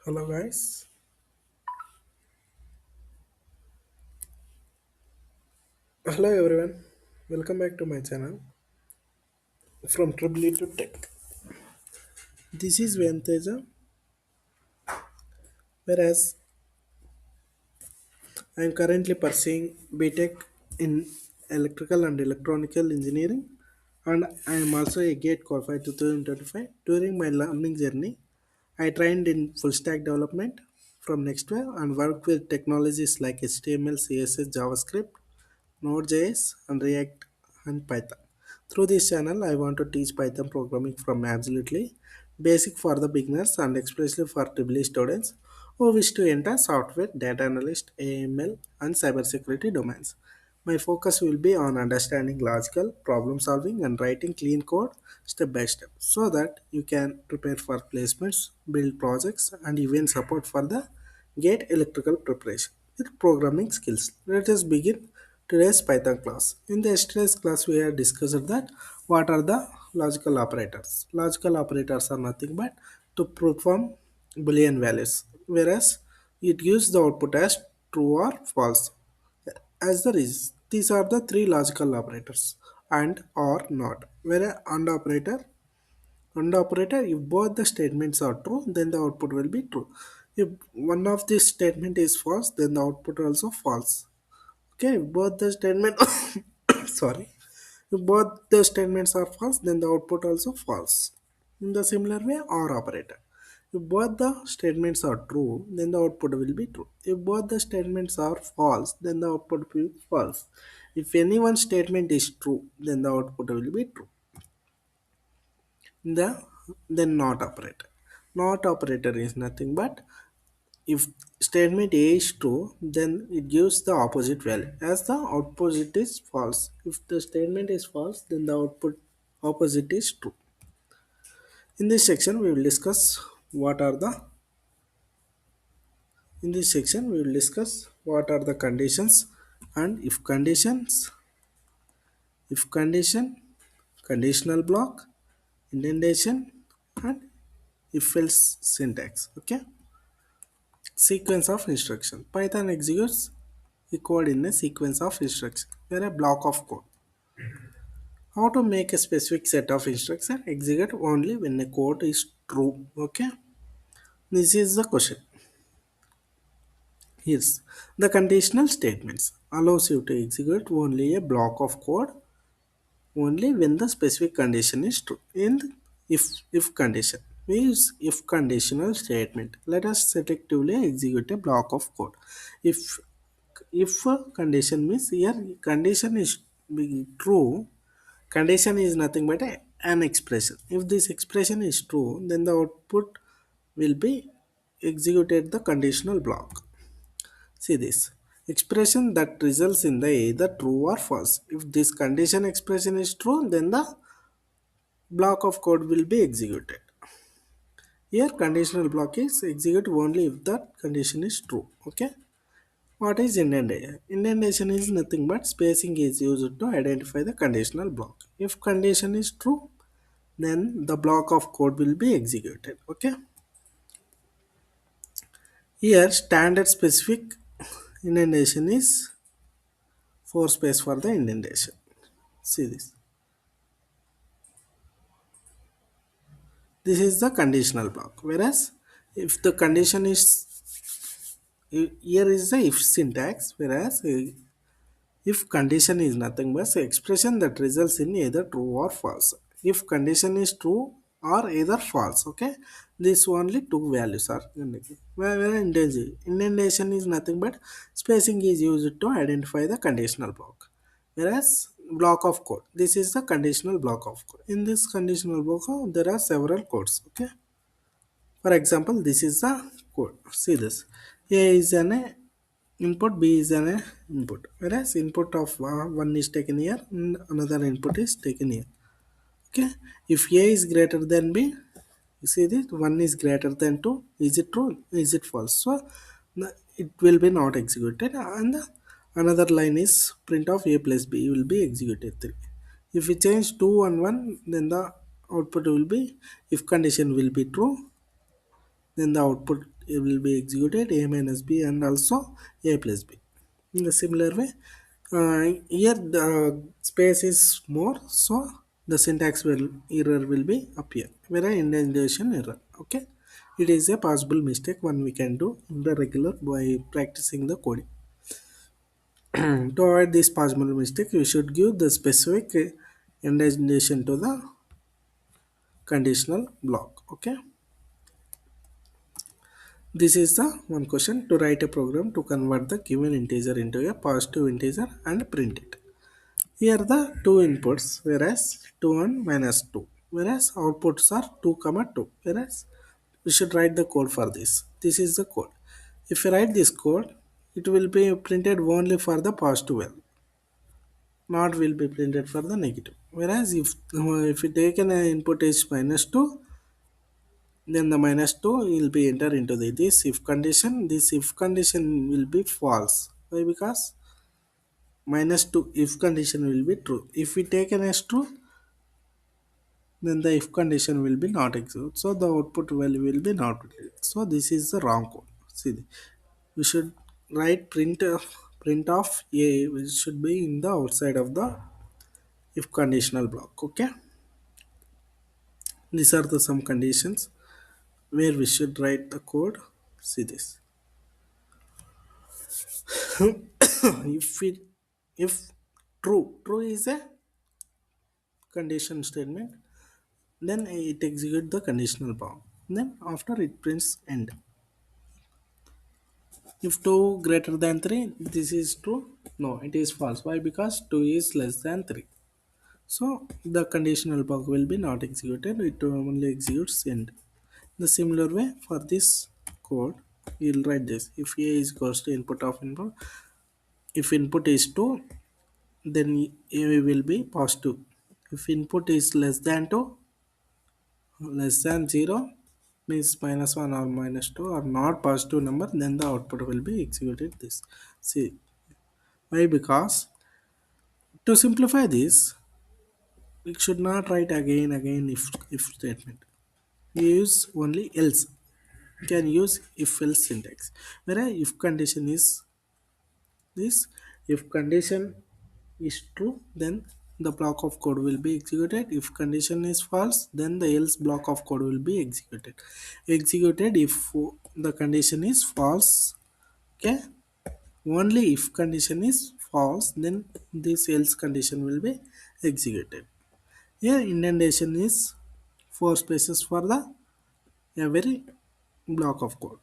Hello guys, hello everyone, welcome back to my channel from Triple E to Tech. This is Venteja, whereas I am currently pursuing BTech in Electrical and Electronical Engineering, and I am also a GATE qualified 2025. During my learning journey, I trained in full stack development from Nextware and worked with technologies like HTML, CSS, JavaScript, Node.js, and React and Python. Through this channel, I want to teach Python programming from absolutely basic for the beginners and especially for triple students who wish to enter software, data analyst, AML, and cybersecurity domains. My focus will be on understanding logical problem solving and writing clean code step by step so that you can prepare for placements, build projects, and even support for the gate electrical preparation with programming skills. Let us begin today's Python class. In the yesterday's class, we have discussed that what are the logical operators. Logical operators are nothing but to perform Boolean values, whereas it gives the output as true or false. As the is, these are the three logical operators and or not. Where and operator, if both the statements are true, then the output will be true. If one of these statement is false, then the output also false. Okay, if both the statement sorry, if both the statements are false, then the output also false. In the similar way, or operator. If both the statements are true, then the output will be true. If both the statements are false, then the output will be false. If any one statement is true, then the output will be true. The then not operator. Not operator is nothing but if statement A is true, then it gives the opposite value as the opposite is false. If the statement is false, then the output opposite is true. In this section, we will discuss what are the in this section we will discuss what are the conditions and if condition, conditional block, indentation, and if else syntax. Okay, sequence of instruction. Python executes the code in a sequence of instructions where a block of code. How to make a specific set of instructions execute only when a code is true. Okay, this is the question. Yes, the conditional statements allows you to execute only a block of code only when the specific condition is true. In if condition, we use if conditional statement. Let us selectively execute a block of code. If if a condition means here condition is being true, condition is nothing but an expression. If this expression is true, then the output will be executed the conditional block. See this expression that results in the either true or false. If this condition expression is true, then the block of code will be executed. Here conditional block is executed only if the condition is true. Okay. What is indentation? Indentation is nothing but spacing is used to identify the conditional block. If condition is true, then the block of code will be executed. Okay. Here standard specific indentation is 4 space for the indentation. See this. This is the conditional block. Whereas if the condition is here is the if syntax, whereas if condition is nothing but expression that results in either true or false. If condition is true or either false, okay, this only two values are indicated. Where indentation is nothing but spacing is used to identify the conditional block. Whereas block of code, this is the conditional block of code. In this conditional block, there are several codes. Okay, for example, this is the code. See this. A is an input, B is an input. Whereas input of one is taken here and another input is taken here. Okay. If A is greater than B, you see this one is greater than 2. Is it true? Is it false? So it will be not executed and another line is print of A plus B will be executed. 3. If we change 2 and 1, then the output will be if condition will be true, then the output it will be executed a minus b and also a plus b. In the similar way, here the space is more, so the syntax will error will be appear. Whereas indentation error, okay, it is a possible mistake one we can do in the regular by practicing the coding. To avoid this possible mistake, we should give the specific indentation to the conditional block. Okay, this is the one question: to write a program to convert the given integer into a positive integer and print it. Here the two inputs, whereas 2 and minus 2, whereas outputs are 2 comma 2, whereas we should write the code for this. This is the code. If you write this code, it will be printed only for the positive value, not will be printed for the negative. Whereas if you take an input is minus 2, then the minus 2 will be entered into this if condition. This if condition will be false. Why? Because minus 2 if condition will be true. If we take an as true, then the if condition will be not executed. So the output value will be not valid. So this is the wrong code. See, we should write print of a, which should be in the outside of the if conditional block. Okay, these are the some conditions where we should write the code. See this. If true is a condition statement, then it executes the conditional block. Then after it prints end. If 2 greater than 3, this is true. No, it is false. Why? Because 2 is less than 3. So the conditional block will be not executed. It only executes end. The similar way for this code, you'll write this. If a is equals to input of input, if input is 2, then a will be positive. If input is less than 2, less than 0, means minus 1 or minus 2 or not positive number, then the output will be executed this. See, why? Because to simplify this, we should not write again if statement. We use only else. You can use if else syntax. Whereas if condition is this, if condition is true, then the block of code will be executed. If condition is false, then the else block of code will be executed if the condition is false. Okay, only if condition is false, then this else condition will be executed. Here indentation is 4 spaces for the every block of code.